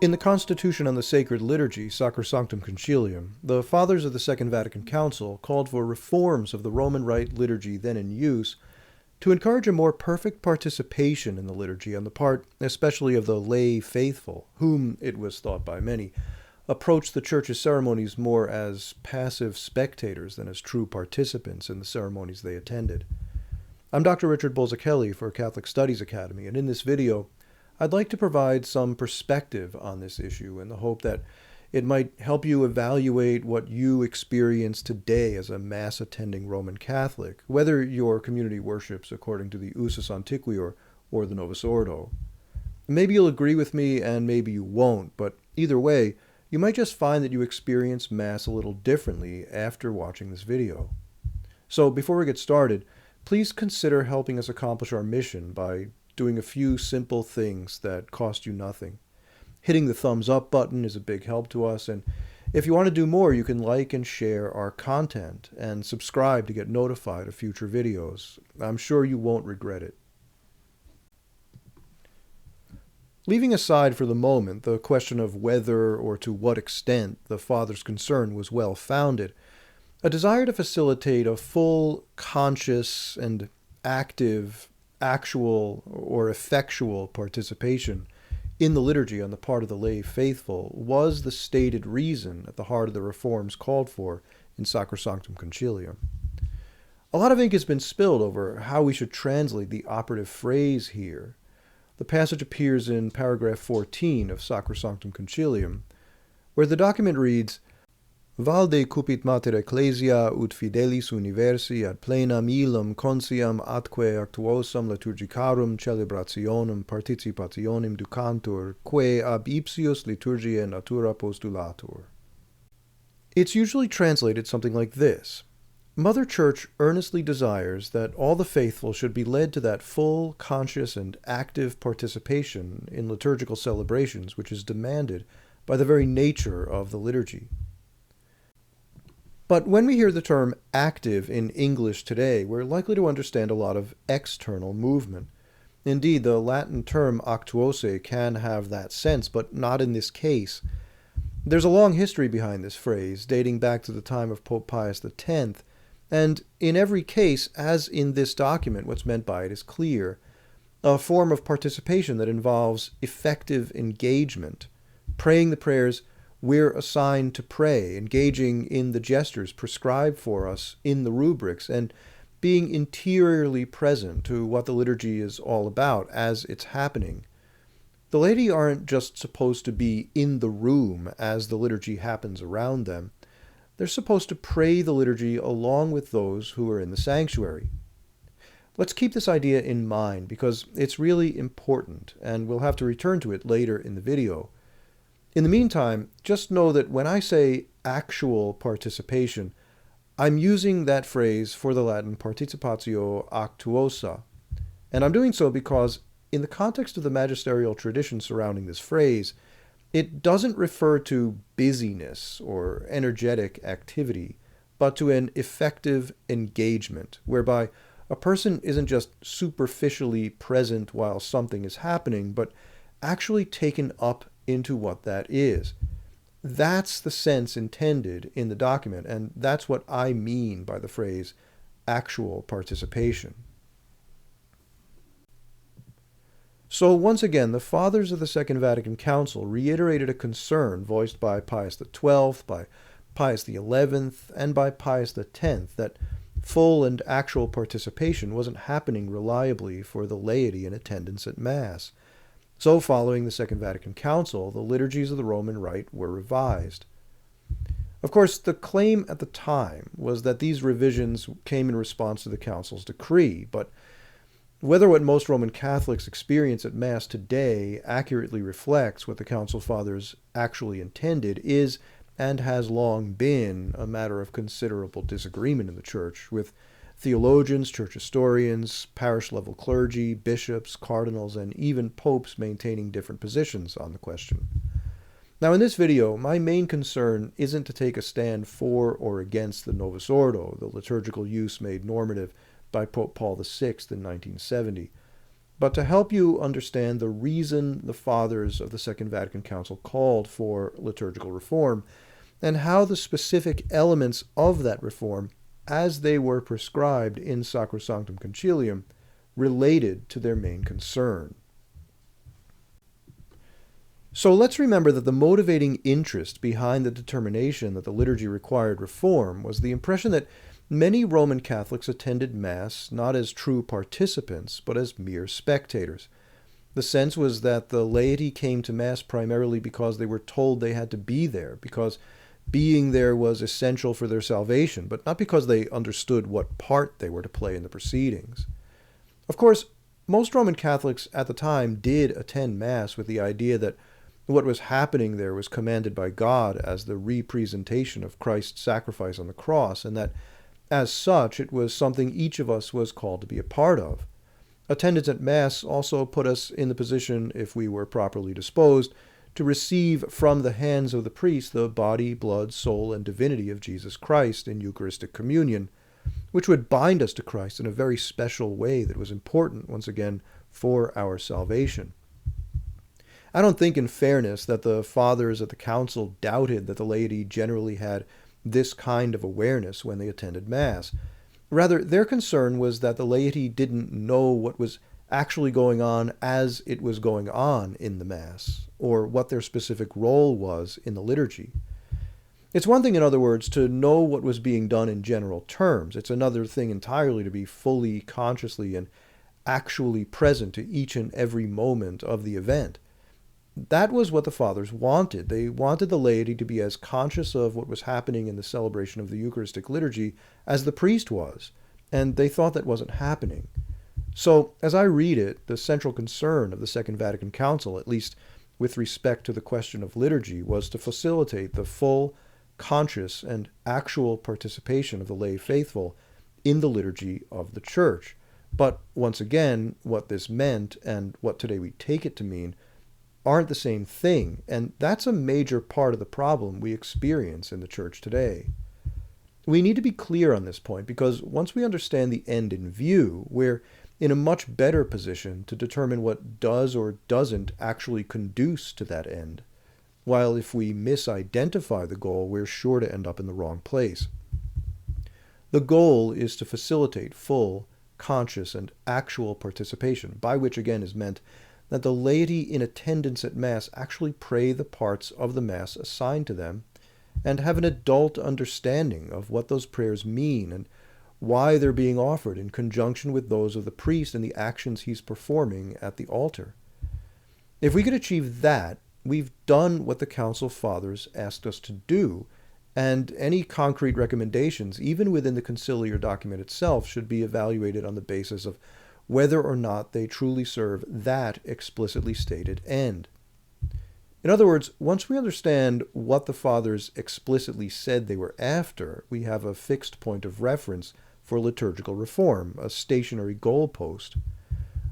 In the Constitution on the Sacred Liturgy, Sacrosanctum Concilium, the Fathers of the Second Vatican Council called for reforms of the Roman Rite liturgy then in use to encourage a more perfect participation in the liturgy on the part especially of the lay faithful, whom, it was thought by many, approached the Church's ceremonies more as passive spectators than as true participants in the ceremonies they attended. I'm Dr. Richard Bolzachelli for Catholic Studies Academy, and in this video, I'd like to provide some perspective on this issue in the hope that it might help you evaluate what you experience today as a Mass-attending Roman Catholic, whether your community worships according to the Usus Antiquior or the Novus Ordo. Maybe you'll agree with me and maybe you won't, but either way, you might just find that you experience Mass a little differently after watching this video. So before we get started, please consider helping us accomplish our mission by doing a few simple things that cost you nothing. Hitting the thumbs up button is a big help to us, and if you want to do more, you can like and share our content and subscribe to get notified of future videos. I'm sure you won't regret it. Leaving aside for the moment the question of whether or to what extent the Father's concern was well-founded, a desire to facilitate a full, conscious, and active, actual, or effectual participation in the liturgy on the part of the lay faithful was the stated reason at the heart of the reforms called for in Sacrosanctum Concilium. A lot of ink has been spilled over how we should translate the operative phrase here. The passage appears in paragraph 14 of Sacrosanctum Concilium, where the document reads, Valde cupit mater ecclesia ut fidelis universi ad plenam illum consciam atque actuosam liturgicarum celebrationem participationem ducantur, quae ab ipsius liturgiae natura postulatur. It's usually translated something like this. Mother Church earnestly desires that all the faithful should be led to that full, conscious, and active participation in liturgical celebrations which is demanded by the very nature of the liturgy. But when we hear the term active in English today, we're likely to understand a lot of external movement. Indeed, the Latin term actuose can have that sense, but not in this case. There's a long history behind this phrase, dating back to the time of Pope Pius X, and in every case, as in this document, what's meant by it is clear. A form of participation that involves effective engagement, praying the prayers we're assigned to pray, engaging in the gestures prescribed for us in the rubrics, and being interiorly present to what the liturgy is all about as it's happening. The laity aren't just supposed to be in the room as the liturgy happens around them. They're supposed to pray the liturgy along with those who are in the sanctuary. Let's keep this idea in mind because it's really important, and we'll have to return to it later in the video. In the meantime, just know that when I say actual participation, I'm using that phrase for the Latin participatio actuosa. And I'm doing so because, in the context of the magisterial tradition surrounding this phrase, it doesn't refer to busyness or energetic activity, but to an effective engagement, whereby a person isn't just superficially present while something is happening, but actually taken up into what that is. That's the sense intended in the document, and that's what I mean by the phrase actual participation. So once again, the Fathers of the Second Vatican Council reiterated a concern voiced by Pius XII, by Pius XI, and by Pius X that full and actual participation wasn't happening reliably for the laity in attendance at Mass. So, following the Second Vatican Council, the liturgies of the Roman Rite were revised. Of course, the claim at the time was that these revisions came in response to the Council's decree, but whether what most Roman Catholics experience at Mass today accurately reflects what the Council Fathers actually intended is, and has long been, a matter of considerable disagreement in the Church, with theologians, church historians, parish-level clergy, bishops, cardinals, and even popes maintaining different positions on the question. Now, in this video, my main concern isn't to take a stand for or against the Novus Ordo, the liturgical use made normative by Pope Paul VI in 1970. but to help you understand the reason the Fathers of the Second Vatican Council called for liturgical reform, and how the specific elements of that reform, as they were prescribed in Sacrosanctum Concilium, related to their main concern. So let's remember that the motivating interest behind the determination that the liturgy required reform was the impression that many Roman Catholics attended Mass not as true participants, but as mere spectators. The sense was that the laity came to Mass primarily because they were told they had to be there, because being there was essential for their salvation, but not because they understood what part they were to play in the proceedings. Of course, most Roman Catholics at the time did attend Mass with the idea that what was happening there was commanded by God as the representation of Christ's sacrifice on the cross, and that, as such, it was something each of us was called to be a part of. Attendance at Mass also put us in the position, if we were properly disposed, to receive from the hands of the priest the body, blood, soul, and divinity of Jesus Christ in Eucharistic communion, which would bind us to Christ in a very special way that was important, once again, for our salvation. I don't think, in fairness, that the Fathers at the Council doubted that the laity generally had this kind of awareness when they attended Mass. Rather, their concern was that the laity didn't know what was actually going on as it was going on in the Mass, or what their specific role was in the liturgy. It's one thing, in other words, to know what was being done in general terms. It's another thing entirely to be fully, consciously, and actually present to each and every moment of the event. That was what the Fathers wanted. They wanted the laity to be as conscious of what was happening in the celebration of the Eucharistic liturgy as the priest was, and they thought that wasn't happening. So, as I read it, the central concern of the Second Vatican Council, at least with respect to the question of liturgy, was to facilitate the full, conscious, and actual participation of the lay faithful in the liturgy of the Church. But, once again, what this meant, and what today we take it to mean, aren't the same thing, and that's a major part of the problem we experience in the Church today. We need to be clear on this point, because once we understand the end in view, we're in a much better position to determine what does or doesn't actually conduce to that end, while if we misidentify the goal, we're sure to end up in the wrong place. The goal is to facilitate full, conscious, and actual participation, by which again is meant that the laity in attendance at Mass actually pray the parts of the Mass assigned to them, and have an adult understanding of what those prayers mean and why they're being offered in conjunction with those of the priest and the actions he's performing at the altar. If we could achieve that, we've done what the Council Fathers asked us to do, and any concrete recommendations, even within the conciliar document itself, should be evaluated on the basis of whether or not they truly serve that explicitly stated end. In other words, once we understand what the Fathers explicitly said they were after, we have a fixed point of reference for liturgical reform, a stationary goalpost.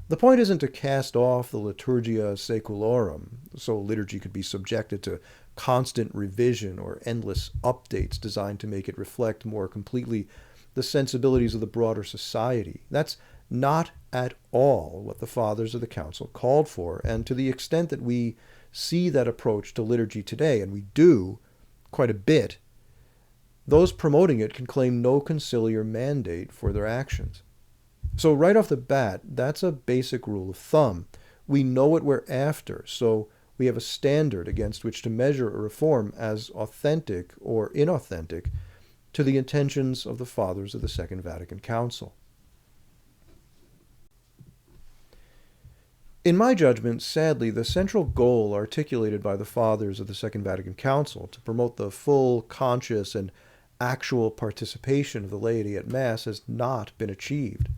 The point isn't to cast off the Liturgia Saeculorum, so liturgy could be subjected to constant revision or endless updates designed to make it reflect more completely the sensibilities of the broader society. That's not at all what the Fathers of the Council called for, and to the extent that we see that approach to liturgy today, and we do quite a bit, those promoting it can claim no conciliar mandate for their actions. So right off the bat, that's a basic rule of thumb. We know what we're after, so we have a standard against which to measure a reform as authentic or inauthentic to the intentions of the Fathers of the Second Vatican Council. In my judgment, sadly, the central goal articulated by the Fathers of the Second Vatican Council to promote the full, conscious, and actual participation of the laity at Mass has not been achieved.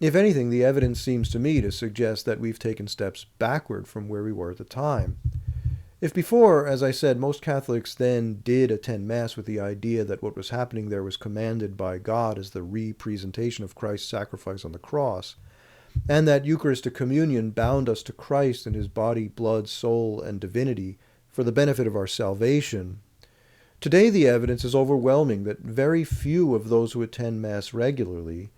If anything, the evidence seems to me to suggest that we've taken steps backward from where we were at the time. If before, as I said, most Catholics then did attend Mass with the idea that what was happening there was commanded by God as the representation of Christ's sacrifice on the cross, and that Eucharistic communion bound us to Christ and his body, blood, soul, and divinity for the benefit of our salvation, today the evidence is overwhelming that very few of those who attend Mass regularly,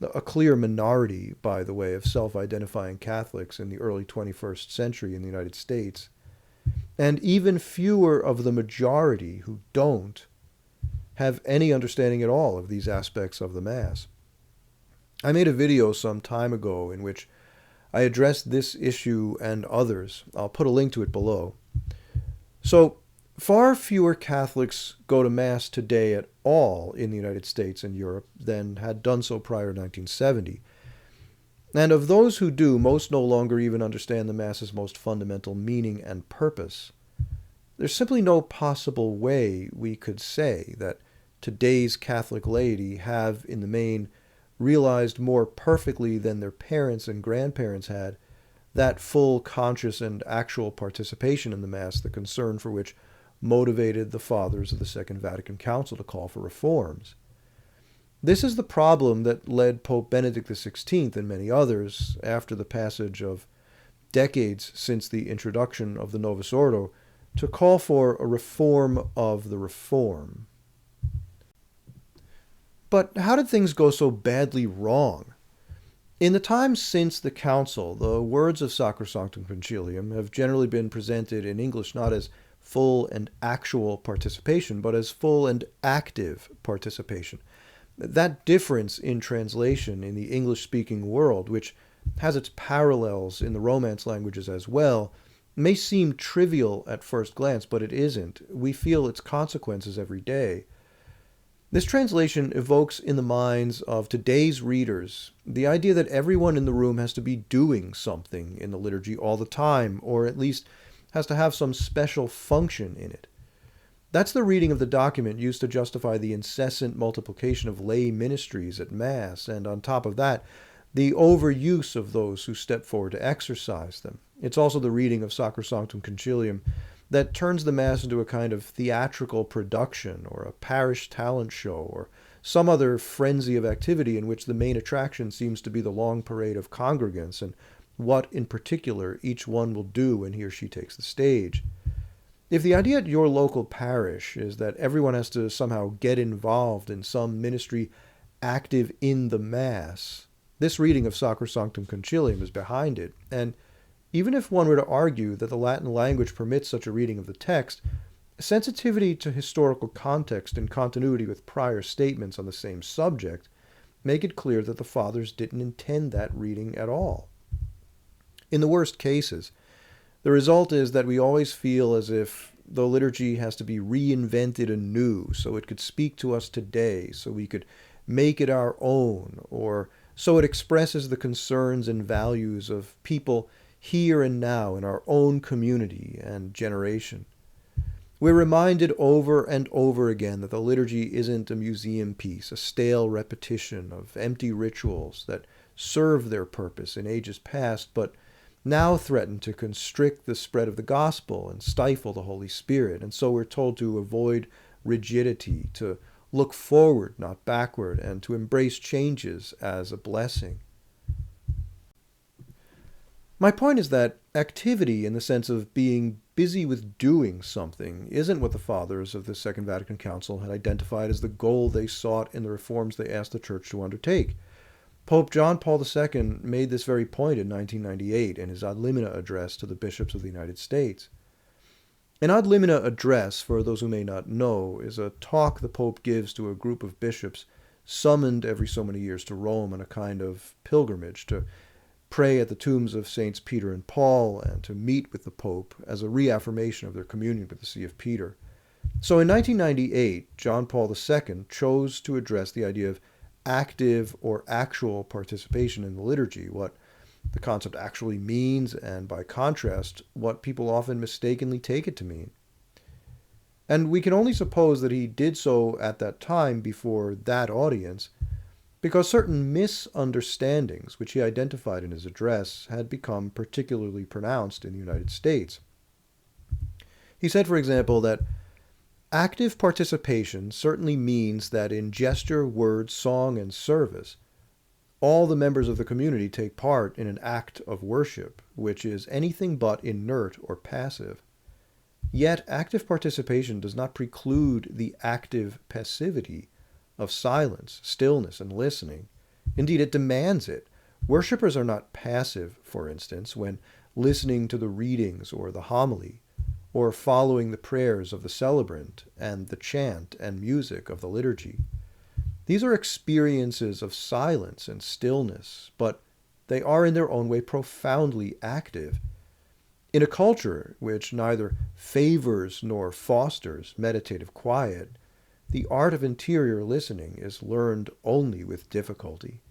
a clear minority, by the way, of self-identifying Catholics in the early 21st century in the United States, and even fewer of the majority who don't have any understanding at all of these aspects of the Mass. I made a video some time ago in which I addressed this issue and others. I'll put a link to it below. So, far fewer Catholics go to Mass today at all in the United States and Europe than had done so prior to 1970. And of those who do, most no longer even understand the Mass's most fundamental meaning and purpose. There's simply no possible way we could say that today's Catholic laity have, in the main, realized more perfectly than their parents and grandparents had that full conscious and actual participation in the Mass, the concern for which motivated the fathers of the Second Vatican Council to call for reforms. This is the problem that led Pope Benedict XVI and many others, after the passage of decades since the introduction of the Novus Ordo, to call for a reform of the reform. But how did things go so badly wrong? In the time since the Council, the words of Sacrosanctum Concilium have generally been presented in English not as full and actual participation, but as full and active participation. That difference in translation in the English-speaking world, which has its parallels in the Romance languages as well, may seem trivial at first glance, but it isn't. We feel its consequences every day. This translation evokes in the minds of today's readers the idea that everyone in the room has to be doing something in the liturgy all the time, or at least has to have some special function in it. That's the reading of the document used to justify the incessant multiplication of lay ministries at Mass, and on top of that, the overuse of those who step forward to exercise them. It's also the reading of Sacrosanctum Concilium that turns the Mass into a kind of theatrical production or a parish talent show or some other frenzy of activity in which the main attraction seems to be the long parade of congregants and what in particular each one will do when he or she takes the stage. If the idea at your local parish is that everyone has to somehow get involved in some ministry active in the Mass, this reading of Sacrosanctum Concilium is behind it, and even if one were to argue that the Latin language permits such a reading of the text, sensitivity to historical context and continuity with prior statements on the same subject make it clear that the Fathers didn't intend that reading at all. In the worst cases, the result is that we always feel as if the liturgy has to be reinvented anew so it could speak to us today, so we could make it our own, or so it expresses the concerns and values of people here and now in our own community and generation. We're reminded over and over again that the liturgy isn't a museum piece, a stale repetition of empty rituals that served their purpose in ages past, but now threaten to constrict the spread of the gospel and stifle the Holy Spirit. And so we're told to avoid rigidity, to look forward, not backward, and to embrace changes as a blessing. My point is that activity, in the sense of being busy with doing something, isn't what the Fathers of the Second Vatican Council had identified as the goal they sought in the reforms they asked the Church to undertake. Pope John Paul II made this very point in 1998 in his Ad Limina address to the bishops of the United States. An Ad Limina address, for those who may not know, is a talk the Pope gives to a group of bishops summoned every so many years to Rome on a kind of pilgrimage to pray at the tombs of Saints Peter and Paul, and to meet with the Pope as a reaffirmation of their communion with the See of Peter. So in 1998, John Paul II chose to address the idea of active or actual participation in the liturgy, what the concept actually means, and by contrast, what people often mistakenly take it to mean. And we can only suppose that he did so at that time before that audience, because certain misunderstandings, which he identified in his address, had become particularly pronounced in the United States. He said, for example, that active participation certainly means that in gesture, word, song, and service, all the members of the community take part in an act of worship, which is anything but inert or passive. Yet active participation does not preclude the active passivity of silence, stillness, and listening. Indeed, it demands it. Worshippers are not passive, for instance, when listening to the readings or the homily, or following the prayers of the celebrant and the chant and music of the liturgy. These are experiences of silence and stillness, but they are in their own way profoundly active. In a culture which neither favors nor fosters meditative quiet, the art of interior listening is learned only with difficulty.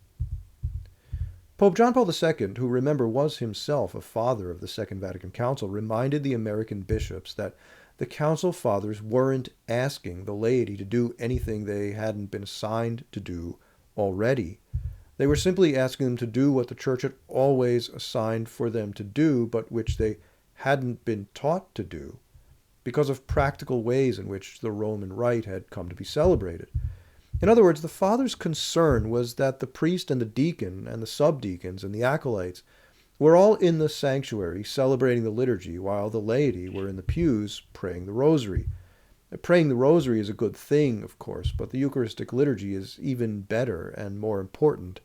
Pope John Paul II, who remember was himself a father of the Second Vatican Council, reminded the American bishops that the Council Fathers weren't asking the laity to do anything they hadn't been assigned to do already. They were simply asking them to do what the Church had always assigned for them to do, but which they hadn't been taught to do, because of practical ways in which the Roman Rite had come to be celebrated. In other words, the Father's concern was that the priest and the deacon and the subdeacons and the acolytes were all in the sanctuary celebrating the liturgy while the laity were in the pews praying the rosary. Praying the rosary is a good thing, of course, but the Eucharistic liturgy is even better and more important.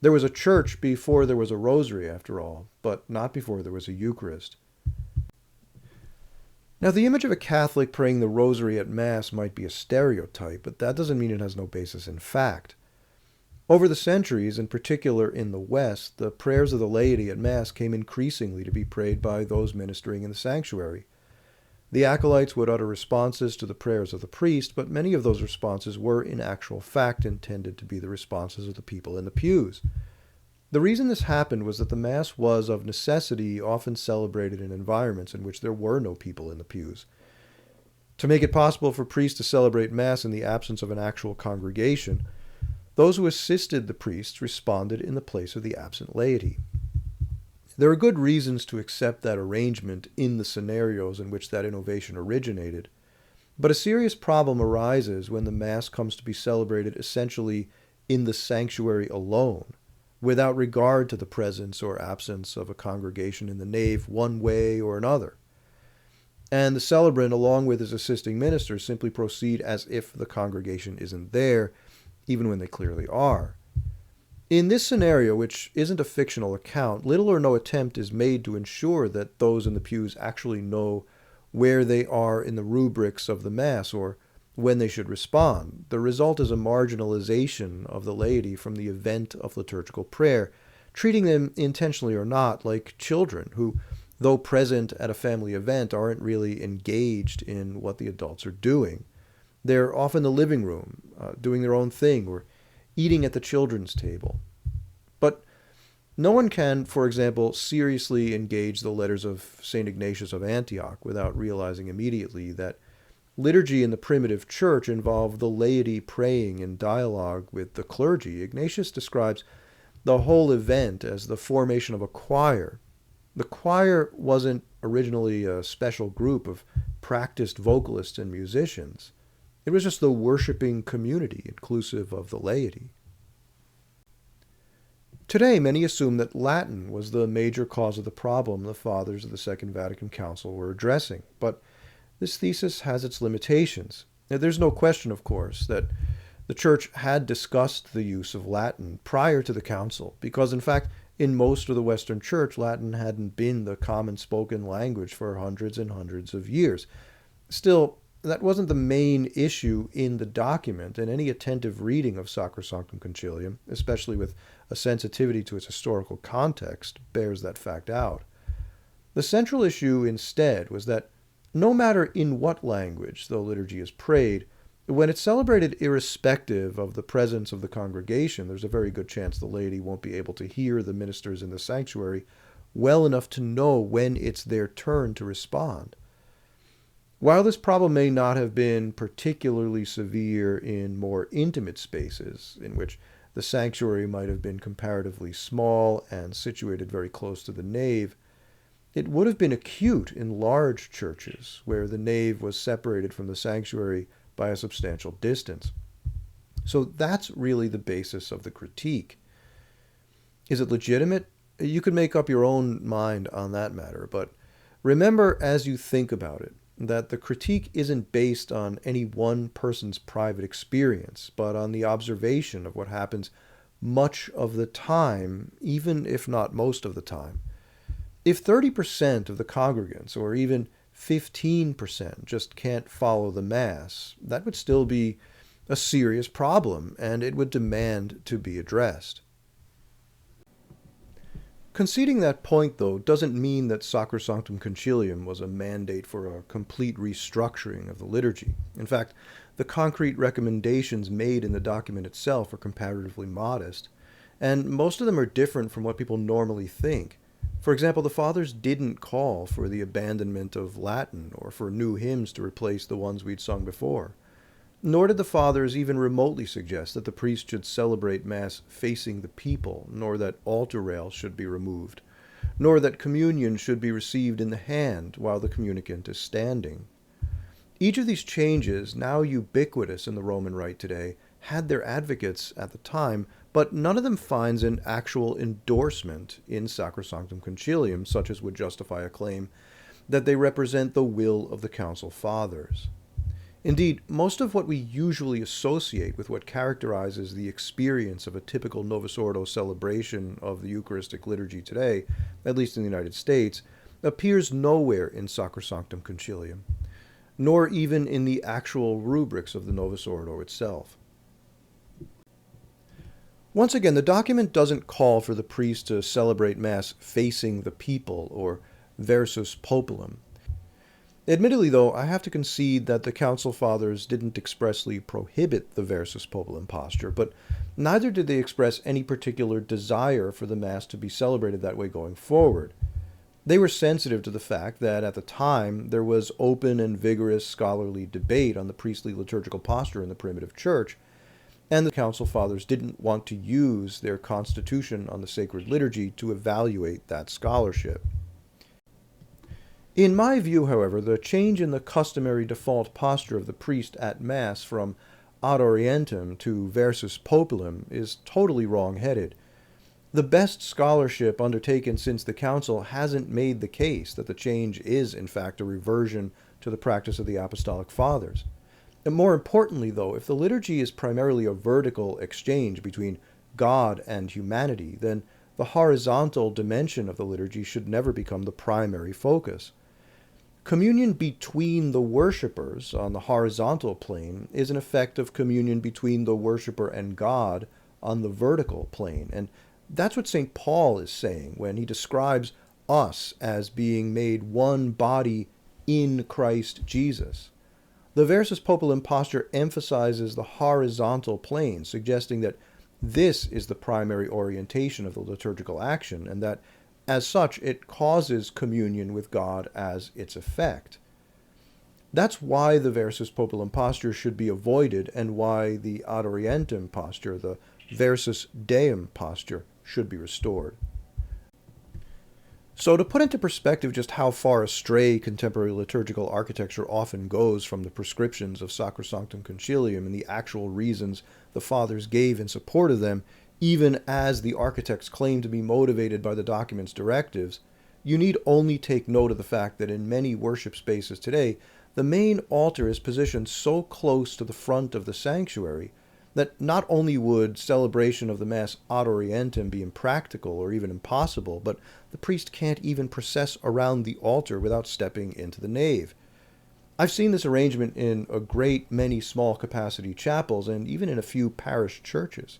There was a church before there was a rosary, after all, but not before there was a Eucharist. Now, the image of a Catholic praying the rosary at Mass might be a stereotype, but that doesn't mean it has no basis in fact. Over the centuries, in particular in the West, the prayers of the laity at Mass came increasingly to be prayed by those ministering in the sanctuary. The acolytes would utter responses to the prayers of the priest, but many of those responses were in actual fact intended to be the responses of the people in the pews. The reason this happened was that the Mass was, of necessity, often celebrated in environments in which there were no people in the pews. To make it possible for priests to celebrate Mass in the absence of an actual congregation, those who assisted the priests responded in the place of the absent laity. There are good reasons to accept that arrangement in the scenarios in which that innovation originated, but a serious problem arises when the Mass comes to be celebrated essentially in the sanctuary alone, without regard to the presence or absence of a congregation in the nave one way or another. And the celebrant, along with his assisting ministers, simply proceed as if the congregation isn't there, even when they clearly are. In this scenario, which isn't a fictional account, little or no attempt is made to ensure that those in the pews actually know where they are in the rubrics of the Mass or when they should respond. The result is a marginalization of the laity from the event of liturgical prayer, treating them, intentionally or not, like children who, though present at a family event, aren't really engaged in what the adults are doing. They're off in the living room, doing their own thing, or eating at the children's table. But no one can, for example, seriously engage the letters of St. Ignatius of Antioch without realizing immediately that liturgy in the primitive church involved the laity praying in dialogue with the clergy. Ignatius describes the whole event as the formation of a choir. The choir wasn't originally a special group of practiced vocalists and musicians. It was just the worshiping community, inclusive of the laity. Today, many assume that Latin was the major cause of the problem the fathers of the Second Vatican Council were addressing, but this thesis has its limitations. Now, there's no question, of course, that the Church had discussed the use of Latin prior to the Council, because, in fact, in most of the Western Church, Latin hadn't been the common spoken language for hundreds and hundreds of years. Still, that wasn't the main issue in the document, and any attentive reading of Sacrosanctum Concilium, especially with a sensitivity to its historical context, bears that fact out. The central issue, instead, was that no matter in what language the liturgy is prayed, when it's celebrated irrespective of the presence of the congregation, there's a very good chance the laity won't be able to hear the ministers in the sanctuary well enough to know when it's their turn to respond. While this problem may not have been particularly severe in more intimate spaces, in which the sanctuary might have been comparatively small and situated very close to the nave, it would have been acute in large churches, where the nave was separated from the sanctuary by a substantial distance. So that's really the basis of the critique. Is it legitimate? You can make up your own mind on that matter, but remember as you think about it, that the critique isn't based on any one person's private experience, but on the observation of what happens much of the time, even if not most of the time. If 30% of the congregants, or even 15%, just can't follow the Mass, that would still be a serious problem, and it would demand to be addressed. Conceding that point, though, doesn't mean that Sacrosanctum Concilium was a mandate for a complete restructuring of the liturgy. In fact, the concrete recommendations made in the document itself are comparatively modest, and most of them are different from what people normally think. For example, the Fathers didn't call for the abandonment of Latin or for new hymns to replace the ones we'd sung before. Nor did the Fathers even remotely suggest that the priest should celebrate Mass facing the people, nor that altar rails should be removed, nor that communion should be received in the hand while the communicant is standing. Each of these changes, now ubiquitous in the Roman Rite today, had their advocates at the time, but none of them finds an actual endorsement in Sacrosanctum Concilium, such as would justify a claim that they represent the will of the Council Fathers. Indeed, most of what we usually associate with what characterizes the experience of a typical Novus Ordo celebration of the Eucharistic liturgy today, at least in the United States, appears nowhere in Sacrosanctum Concilium, nor even in the actual rubrics of the Novus Ordo itself. Once again, the document doesn't call for the priest to celebrate Mass facing the people, or versus populum. Admittedly, though, I have to concede that the Council Fathers didn't expressly prohibit the versus populum posture, but neither did they express any particular desire for the Mass to be celebrated that way going forward. They were sensitive to the fact that, at the time, there was open and vigorous scholarly debate on the priestly liturgical posture in the primitive Church, and the Council Fathers didn't want to use their constitution on the sacred liturgy to evaluate that scholarship. In my view, however, the change in the customary default posture of the priest at Mass from ad orientem to versus populum is totally wrong-headed. The best scholarship undertaken since the Council hasn't made the case that the change is, in fact, a reversion to the practice of the Apostolic Fathers. And more importantly, though, if the liturgy is primarily a vertical exchange between God and humanity, then the horizontal dimension of the liturgy should never become the primary focus. Communion between the worshippers on the horizontal plane is an effect of communion between the worshipper and God on the vertical plane, and that's what St. Paul is saying when he describes us as being made one body in Christ Jesus. The versus populum posture emphasizes the horizontal plane, suggesting that this is the primary orientation of the liturgical action, and that, as such, it causes communion with God as its effect. That's why the versus populum posture should be avoided, and why the ad orientem posture, the versus deum posture, should be restored. So, to put into perspective just how far astray contemporary liturgical architecture often goes from the prescriptions of Sacrosanctum Concilium and the actual reasons the Fathers gave in support of them, even as the architects claim to be motivated by the document's directives, you need only take note of the fact that in many worship spaces today, the main altar is positioned so close to the front of the sanctuary that not only would celebration of the Mass ad orientem be impractical or even impossible, but the priest can't even process around the altar without stepping into the nave. I've seen this arrangement in a great many small capacity chapels and even in a few parish churches.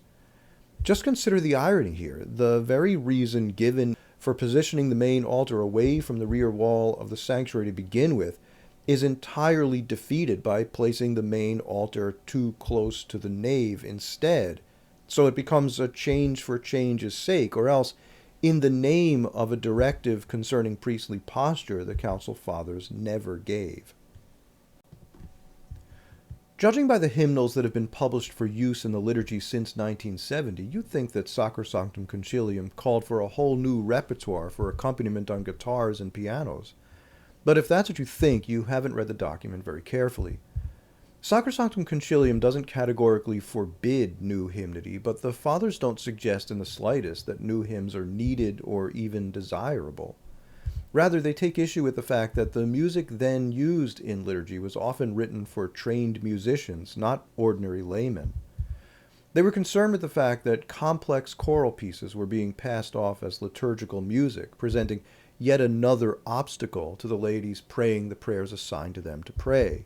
Just consider the irony here. The very reason given for positioning the main altar away from the rear wall of the sanctuary to begin with is entirely defeated by placing the main altar too close to the nave instead. So it becomes a change for change's sake, or else, in the name of a directive concerning priestly posture the Council Fathers never gave. Judging by the hymnals that have been published for use in the liturgy since 1970, you'd think that Sacrosanctum Concilium called for a whole new repertoire for accompaniment on guitars and pianos. But if that's what you think, you haven't read the document very carefully. Sacrosanctum Concilium doesn't categorically forbid new hymnody, but the Fathers don't suggest in the slightest that new hymns are needed or even desirable. Rather, they take issue with the fact that the music then used in liturgy was often written for trained musicians, not ordinary laymen. They were concerned with the fact that complex choral pieces were being passed off as liturgical music, presenting yet another obstacle to the laity's praying the prayers assigned to them to pray.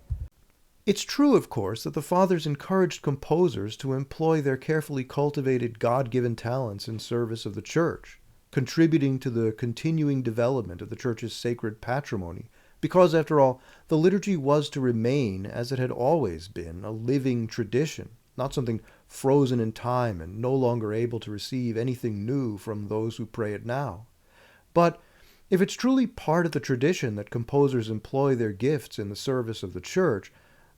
It's true, of course, that the Fathers encouraged composers to employ their carefully cultivated God-given talents in service of the Church, contributing to the continuing development of the Church's sacred patrimony, because, after all, the liturgy was to remain, as it had always been, a living tradition, not something frozen in time and no longer able to receive anything new from those who pray it now. But if it's truly part of the tradition that composers employ their gifts in the service of the Church,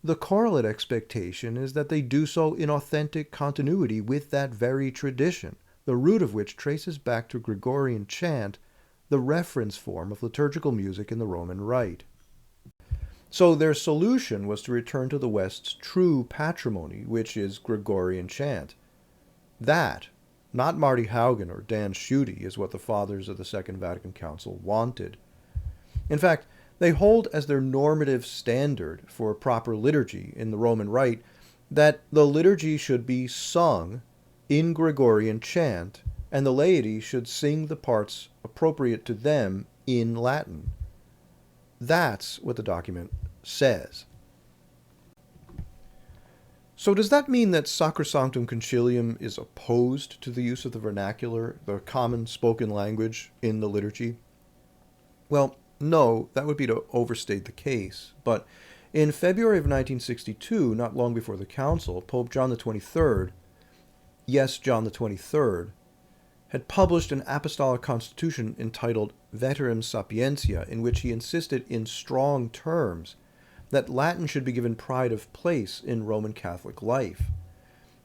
the correlate expectation is that they do so in authentic continuity with that very tradition, the root of which traces back to Gregorian chant, the reference form of liturgical music in the Roman Rite. So their solution was to return to the West's true patrimony, which is Gregorian chant. That, not Marty Haugen or Dan Schutte, is what the Fathers of the Second Vatican Council wanted. In fact, they hold as their normative standard for proper liturgy in the Roman Rite that the liturgy should be sung in Gregorian chant, and the laity should sing the parts appropriate to them in Latin. That's what the document says. So does that mean that Sacrosanctum Concilium is opposed to the use of the vernacular, the common spoken language, in the liturgy? Well, no, that would be to overstate the case. But in February of 1962, not long before the Council, Pope John the 23rd, yes, John the 23rd, had published an apostolic constitution entitled Veterum Sapientia, in which he insisted in strong terms that Latin should be given pride of place in Roman Catholic life.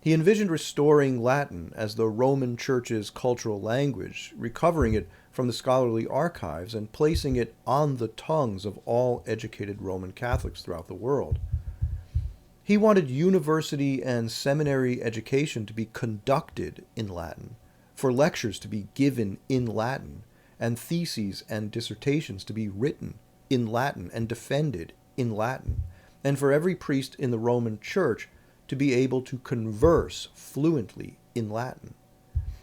He envisioned restoring Latin as the Roman Church's cultural language, recovering it from the scholarly archives and placing it on the tongues of all educated Roman Catholics throughout the world. He wanted university and seminary education to be conducted in Latin, for lectures to be given in Latin, and theses and dissertations to be written in Latin and defended in Latin, and for every priest in the Roman Church to be able to converse fluently in Latin.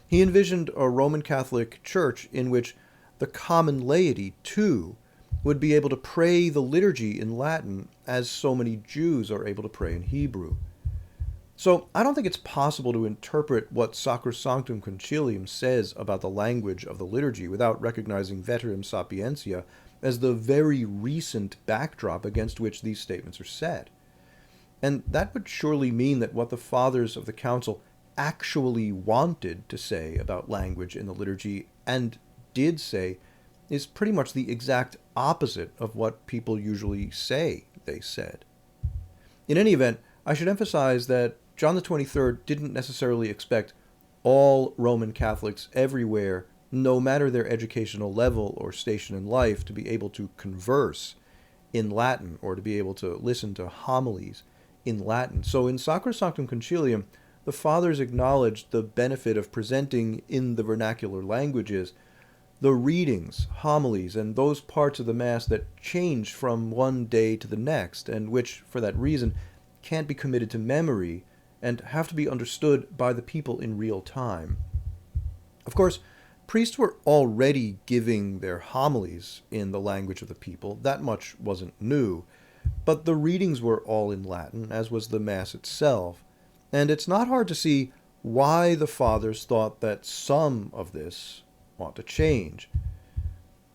He envisioned a Roman Catholic Church in which the common laity, too, would be able to pray the liturgy in Latin as so many Jews are able to pray in Hebrew. So I don't think it's possible to interpret what Sacrosanctum Concilium says about the language of the liturgy without recognizing Veterum Sapientia as the very recent backdrop against which these statements are set. And that would surely mean that what the Fathers of the Council actually wanted to say about language in the liturgy, and did say, is pretty much the exact opposite of what people usually say they said. In any event, I should emphasize that John the 23rd didn't necessarily expect all Roman Catholics everywhere, no matter their educational level or station in life, to be able to converse in Latin or to be able to listen to homilies in Latin. So in Sacrosanctum Concilium, the Fathers acknowledged the benefit of presenting in the vernacular languages the readings, homilies, and those parts of the Mass that change from one day to the next, and which, for that reason, can't be committed to memory and have to be understood by the people in real time. Of course, priests were already giving their homilies in the language of the people. That much wasn't new. But the readings were all in Latin, as was the Mass itself, and it's not hard to see why the Fathers thought that some of this ought to change.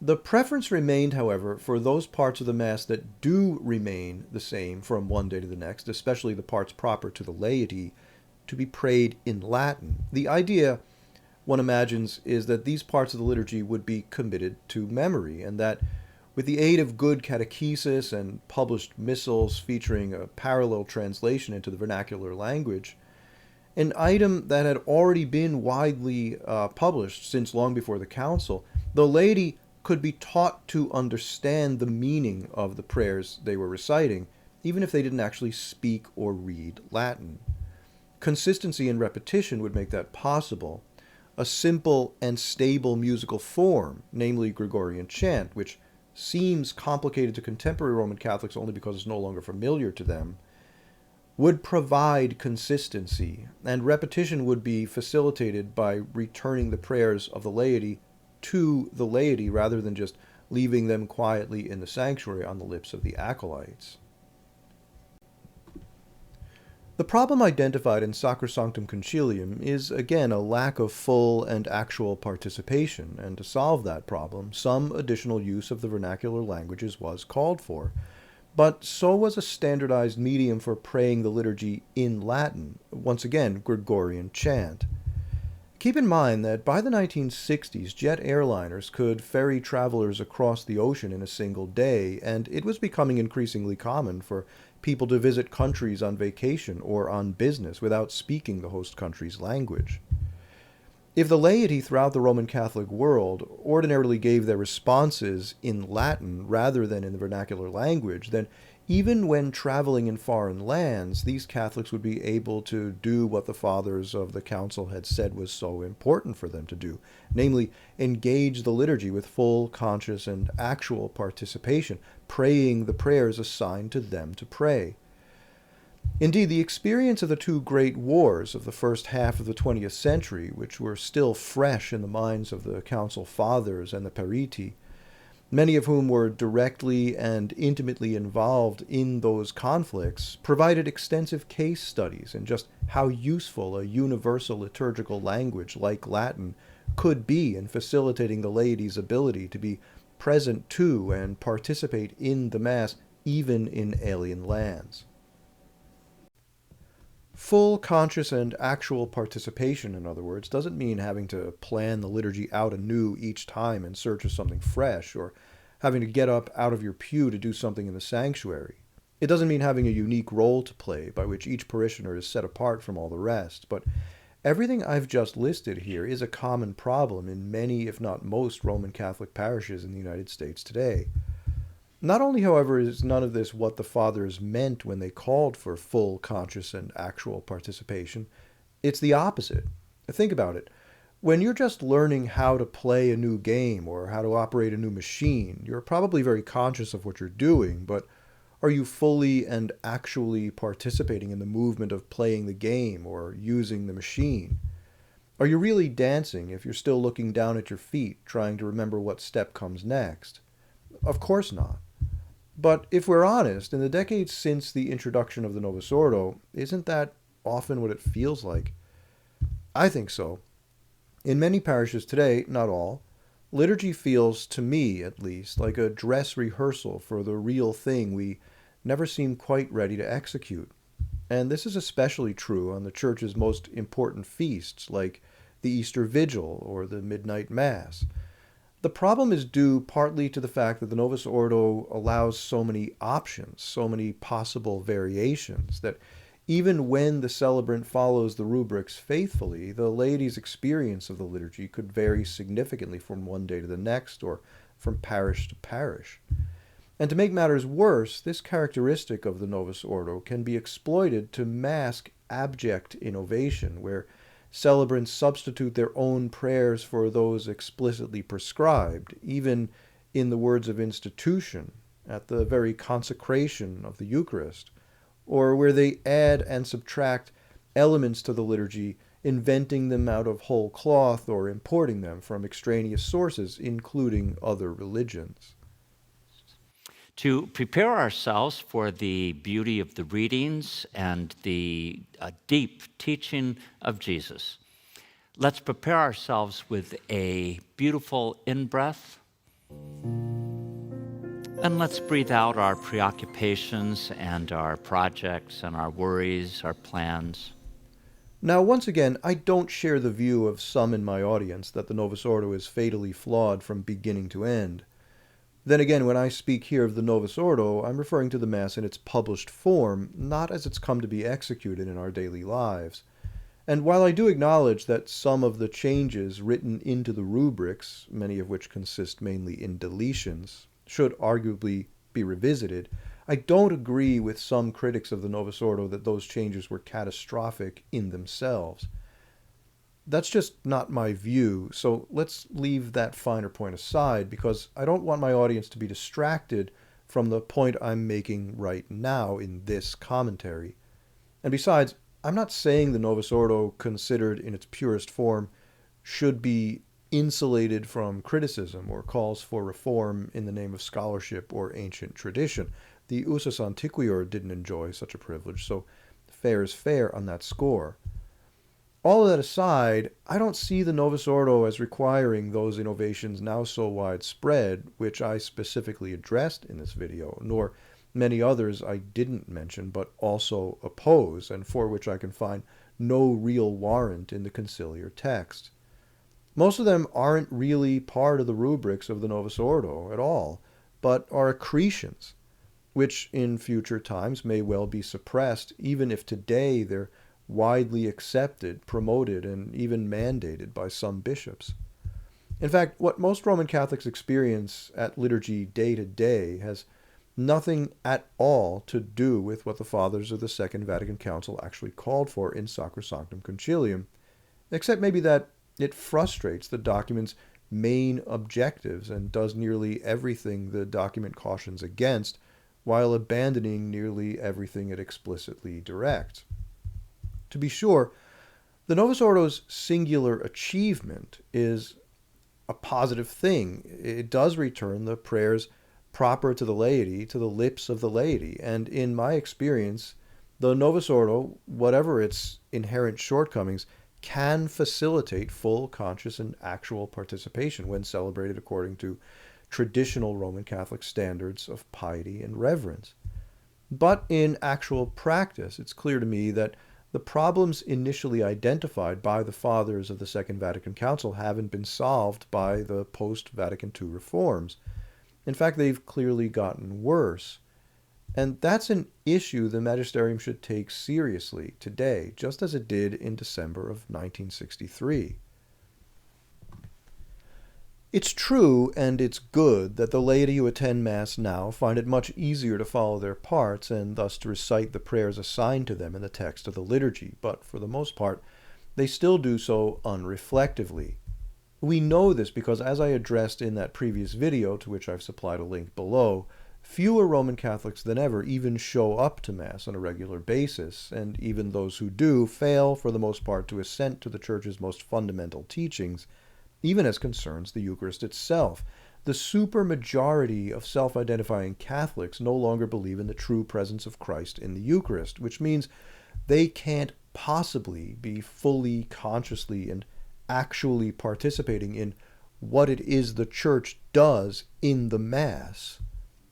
The preference remained, however, for those parts of the Mass that do remain the same from one day to the next, especially the parts proper to the laity, to be prayed in Latin. The idea, one imagines, is that these parts of the liturgy would be committed to memory, and that with the aid of good catechesis and published missals featuring a parallel translation into the vernacular language, an item that had already been widely published since long before the Council, the laity could be taught to understand the meaning of the prayers they were reciting, even if they didn't actually speak or read Latin. Consistency and repetition would make that possible. A simple and stable musical form, namely Gregorian chant, which seems complicated to contemporary Roman Catholics only because it's no longer familiar to them, would provide consistency, and repetition would be facilitated by returning the prayers of the laity to the laity rather than just leaving them quietly in the sanctuary on the lips of the acolytes. The problem identified in Sacrosanctum Concilium is again a lack of full and actual participation, and to solve that problem, some additional use of the vernacular languages was called for. But so was a standardized medium for praying the liturgy in Latin, once again Gregorian chant. Keep in mind that by the 1960s, jet airliners could ferry travelers across the ocean in a single day, and it was becoming increasingly common for people to visit countries on vacation or on business without speaking the host country's language. If the laity throughout the Roman Catholic world ordinarily gave their responses in Latin rather than in the vernacular language, then even when traveling in foreign lands, these Catholics would be able to do what the fathers of the council had said was so important for them to do, namely, engage the liturgy with full, conscious, and actual participation, praying the prayers assigned to them to pray. Indeed, the experience of the two great wars of the first half of the 20th century, which were still fresh in the minds of the Council Fathers and the Periti, many of whom were directly and intimately involved in those conflicts, provided extensive case studies in just how useful a universal liturgical language like Latin could be in facilitating the laity's ability to be present to and participate in the Mass even in alien lands. Full, conscious, and actual participation, in other words, doesn't mean having to plan the liturgy out anew each time in search of something fresh, or having to get up out of your pew to do something in the sanctuary. It doesn't mean having a unique role to play by which each parishioner is set apart from all the rest, but everything I've just listed here is a common problem in many, if not most, Roman Catholic parishes in the United States today. Not only, however, is none of this what the Fathers meant when they called for full, conscious, and actual participation, it's the opposite. Think about it. When you're just learning how to play a new game or how to operate a new machine, you're probably very conscious of what you're doing, but are you fully and actually participating in the movement of playing the game or using the machine? Are you really dancing if you're still looking down at your feet, trying to remember what step comes next? Of course not. But if we're honest, in the decades since the introduction of the Novus Ordo, isn't that often what it feels like? I think so. In many parishes today, not all, liturgy feels, to me at least, like a dress rehearsal for the real thing we never seem quite ready to execute. And this is especially true on the Church's most important feasts, like the Easter Vigil or the Midnight Mass. The problem is due partly to the fact that the Novus Ordo allows so many options, so many possible variations, that even when the celebrant follows the rubrics faithfully, the laity's experience of the liturgy could vary significantly from one day to the next or from parish to parish. And to make matters worse, this characteristic of the Novus Ordo can be exploited to mask abject innovation, where celebrants substitute their own prayers for those explicitly prescribed, even in the words of institution, at the very consecration of the Eucharist, or where they add and subtract elements to the liturgy, inventing them out of whole cloth or importing them from extraneous sources, including other religions. To prepare ourselves for the beauty of the readings and the deep teaching of Jesus, let's prepare ourselves with a beautiful in-breath, and let's breathe out our preoccupations and our projects and our worries, our plans. Now, once again, I don't share the view of some in my audience that the Novus Ordo is fatally flawed from beginning to end. Then again, when I speak here of the Novus Ordo, I'm referring to the Mass in its published form, not as it's come to be executed in our daily lives. And while I do acknowledge that some of the changes written into the rubrics, many of which consist mainly in deletions, should arguably be revisited, I don't agree with some critics of the Novus Ordo that those changes were catastrophic in themselves. That's just not my view, so let's leave that finer point aside, because I don't want my audience to be distracted from the point I'm making right now in this commentary. And besides, I'm not saying the Novus Ordo, considered in its purest form, should be insulated from criticism or calls for reform in the name of scholarship or ancient tradition. The usus antiquior didn't enjoy such a privilege, so fair is fair on that score. All of that aside, I don't see the Novus Ordo as requiring those innovations now so widespread, which I specifically addressed in this video, nor many others I didn't mention but also oppose, and for which I can find no real warrant in the conciliar text. Most of them aren't really part of the rubrics of the Novus Ordo at all, but are accretions, which in future times may well be suppressed, even if today they're widely accepted, promoted, and even mandated by some bishops. In fact, what most Roman Catholics experience at liturgy day to day has nothing at all to do with what the Fathers of the Second Vatican Council actually called for in Sacrosanctum Concilium, except maybe that it frustrates the document's main objectives and does nearly everything the document cautions against, while abandoning nearly everything it explicitly directs. To be sure, the Novus Ordo's singular achievement is a positive thing. It does return the prayers proper to the laity to the lips of the laity, and in my experience, the Novus Ordo, whatever its inherent shortcomings, can facilitate full, conscious, and actual participation when celebrated according to traditional Roman Catholic standards of piety and reverence. But in actual practice, it's clear to me that the problems initially identified by the Fathers of the Second Vatican Council haven't been solved by the post-Vatican II reforms. In fact, they've clearly gotten worse. And that's an issue the magisterium should take seriously today, just as it did in December of 1963. It's true and it's good that the laity who attend Mass now find it much easier to follow their parts and thus to recite the prayers assigned to them in the text of the liturgy, but for the most part, they still do so unreflectively. We know this because, as I addressed in that previous video, to which I've supplied a link below, fewer Roman Catholics than ever even show up to Mass on a regular basis, and even those who do fail, for the most part, to assent to the Church's most fundamental teachings, even as concerns the Eucharist itself. The supermajority of self-identifying Catholics no longer believe in the true presence of Christ in the Eucharist, which means they can't possibly be fully, consciously, and actually participating in what it is the Church does in the Mass.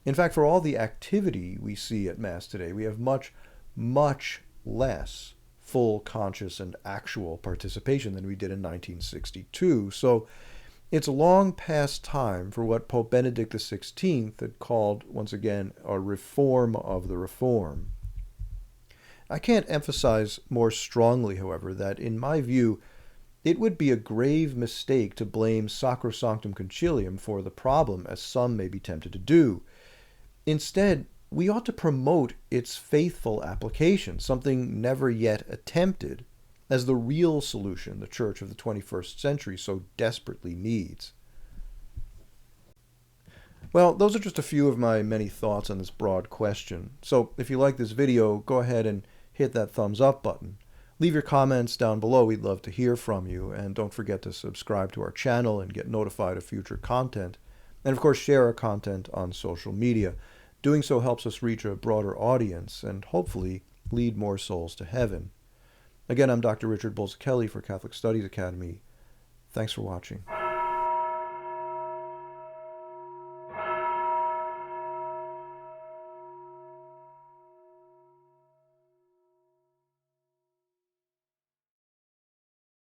In fact, for all the activity we see at Mass today, we have much, much less full, conscious, and actual participation than we did in 1962. So it's long past time for what Pope Benedict XVI had called, once again, a reform of the reform. I can't emphasize more strongly, however, that in my view, it would be a grave mistake to blame Sacrosanctum Concilium for the problem, as some may be tempted to do. Instead, we ought to promote its faithful application, something never yet attempted, as the real solution the Church of the 21st century so desperately needs. Well, those are just a few of my many thoughts on this broad question. So if you like this video, go ahead and hit that thumbs up button. Leave your comments down below. We'd love to hear from you. And don't forget to subscribe to our channel and get notified of future content. And of course, share our content on social media. Doing so helps us reach a broader audience and hopefully lead more souls to heaven. Again, I'm Dr. Richard Bolz-Kelly for Catholic Studies Academy. Thanks for watching.